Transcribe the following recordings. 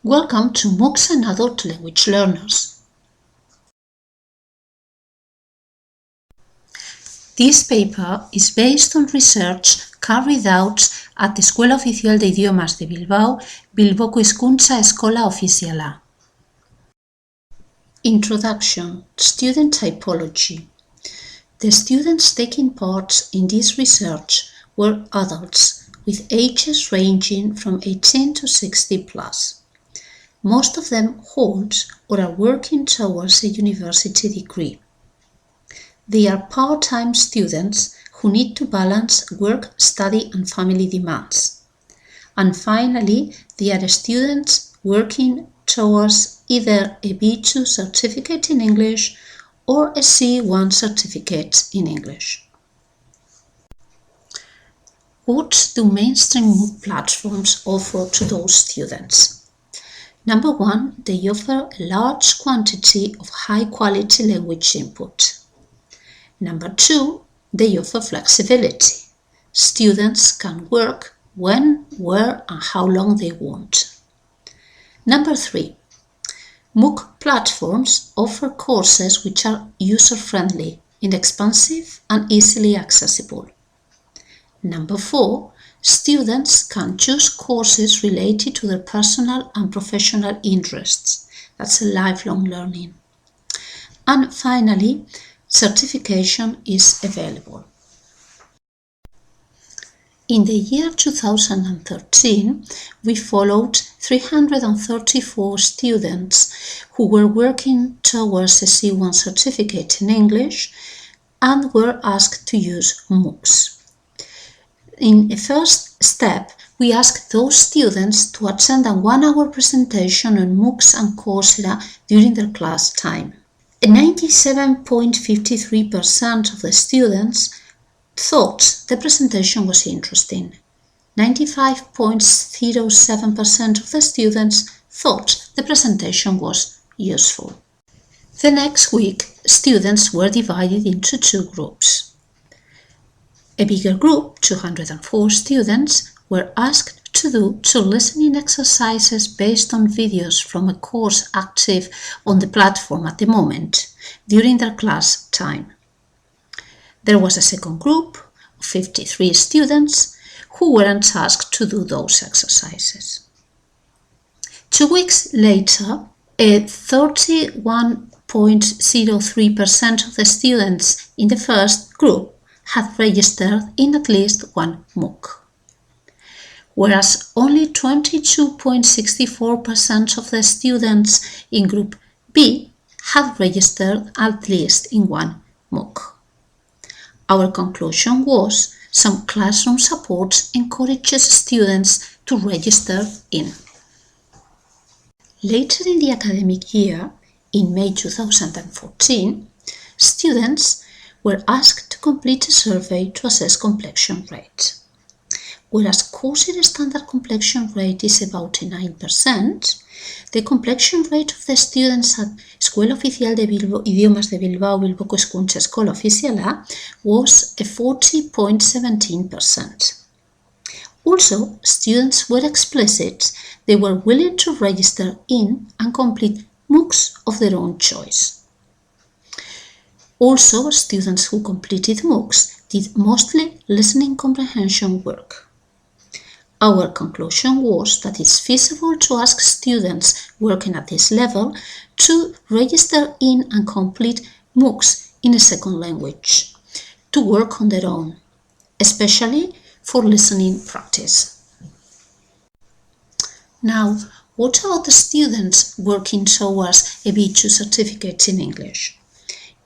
Welcome to MOOCs and Adult Language Learners. This paper is based on research carried out at the Escuela Oficial de Idiomas de Bilbao, Bilboko Hizkuntza Eskola Ofiziala. Introduction: Student Typology. The students taking part in this research were adults with ages ranging from 18 to 60 plus. Most of them hold or are working towards a university degree. They are part-time students who need to balance work, study and family demands. And finally, they are students working towards either a B2 certificate in English or a C1 certificate in English. What do mainstream MOOC platforms offer to those students? Number one, they offer a large quantity of high-quality language input. Number two, they offer flexibility. Students can work when, where, and how long they want. Number three, MOOC platforms offer courses which are user-friendly, inexpensive, and easily accessible. Number four, students can choose courses related to their personal and professional interests. That's a lifelong learning. And finally, certification is available. In the year 2013, we followed 334 students who were working towards a C1 certificate in English and were asked to use MOOCs. In a first step, we asked those students to attend a 1-hour presentation on MOOCs and Coursera during their class time. 97.53% of the students thought the presentation was interesting. 95.07% of the students thought the presentation was useful. The next week, students were divided into two groups. A bigger group, 204 students, were asked to do two listening exercises based on videos from a course active on the platform at the moment during their class time. There was a second group of 53 students who weren't asked to do those exercises. 2 weeks later, a 31.03% of the students in the first group had registered in at least one MOOC, whereas only 22.64% of the students in Group B had registered at least in one MOOC. Our conclusion was some classroom support encourages students to register in. Later in the academic year, in May 2014, students were asked to complete a survey to assess completion rate. Whereas Coursera standard completion rate is about 9%, the completion rate of the students at Escuela Oficial de Idiomas de Bilbao, Bilboko Hizkuntza Eskola Ofiziala was a 40.17%. Also, students were explicit they were willing to register in and complete MOOCs of their own choice. Also, students who completed MOOCs did mostly listening comprehension work. Our conclusion was that it's feasible to ask students working at this level to register in and complete MOOCs in a second language, to work on their own, especially for listening practice. Now, what about the students working towards a B2 certificate in English?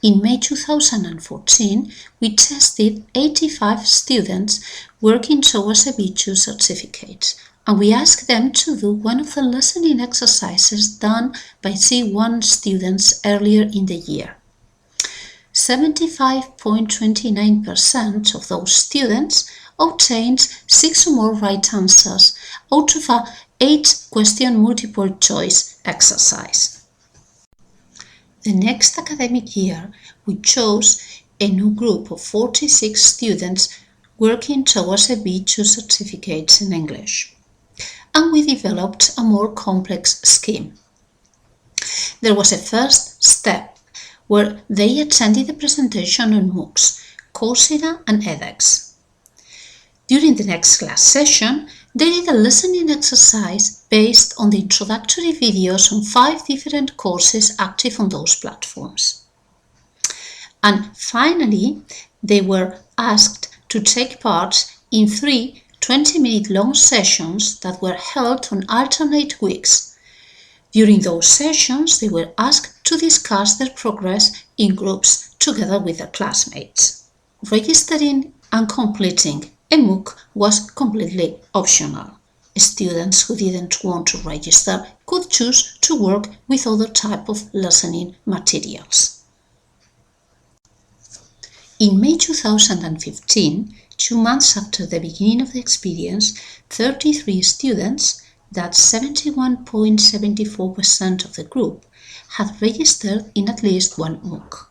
In May 2014, we tested 85 students working towards a B2 certificate, and we asked them to do one of the listening exercises done by C1 students earlier in the year. 75.29% of those students obtained 6 or more right answers out of a 8-question multiple choice exercise. The next academic year, we chose a new group of 46 students working towards a B2 certificate in English. and we developed a more complex scheme. There was a first step where they attended a presentation on MOOCs, Coursera and edX. During the next class session, they did a listening exercise based on the introductory videos on 5 different courses active on those platforms. And finally, they were asked to take part in 3 20-minute long sessions that were held on alternate weeks. During those sessions, they were asked to discuss their progress in groups together with their classmates. Registering and completing a MOOC was completely optional. Students who didn't want to register could choose to work with other type of listening materials. In May 2015, 2 months after the beginning of the experience, 33 students, that's 71.74% of the group, had registered in at least one MOOC.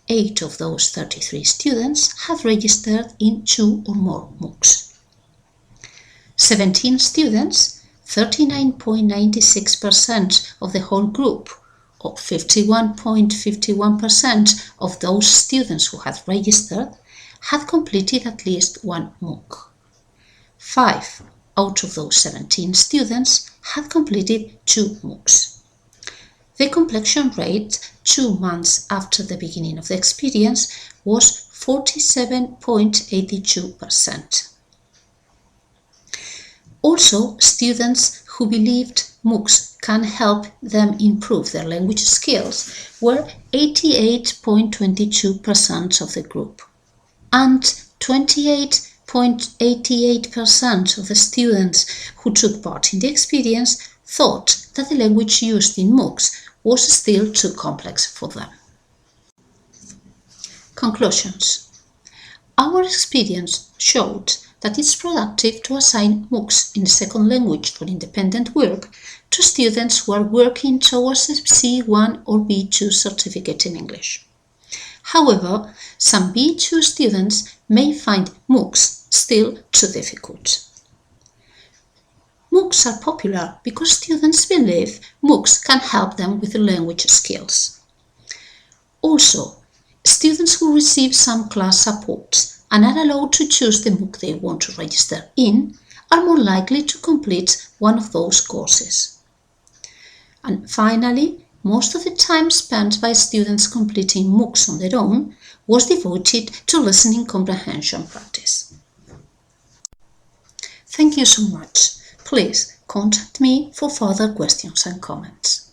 8 of those 33 students had registered in 2 or more MOOCs. 17 students, 39.96% of the whole group, or 51.51% of those students who had registered, had completed at least one MOOC. 5 out of those 17 students had completed 2 MOOCs. The completion rate 2 months after the beginning of the experience was 47.82%. Also, students who believed MOOCs can help them improve their language skills were 88.22% of the group, and 28.88% of the students who took part in the experience thought that the language used in MOOCs was still too complex for them. Conclusions. Our experience showed that it's productive to assign MOOCs in a second language for independent work to students who are working towards a C1 or B2 certificate in English. However, some B2 students may find MOOCs still too difficult. MOOCs are popular because students believe MOOCs can help them with the language skills. Also, students who receive some class support and are allowed to choose the MOOC they want to register in are more likely to complete one of those courses. And finally, most of the time spent by students completing MOOCs on their own was devoted to listening comprehension practice. Thank you so much. Please contact me for further questions and comments.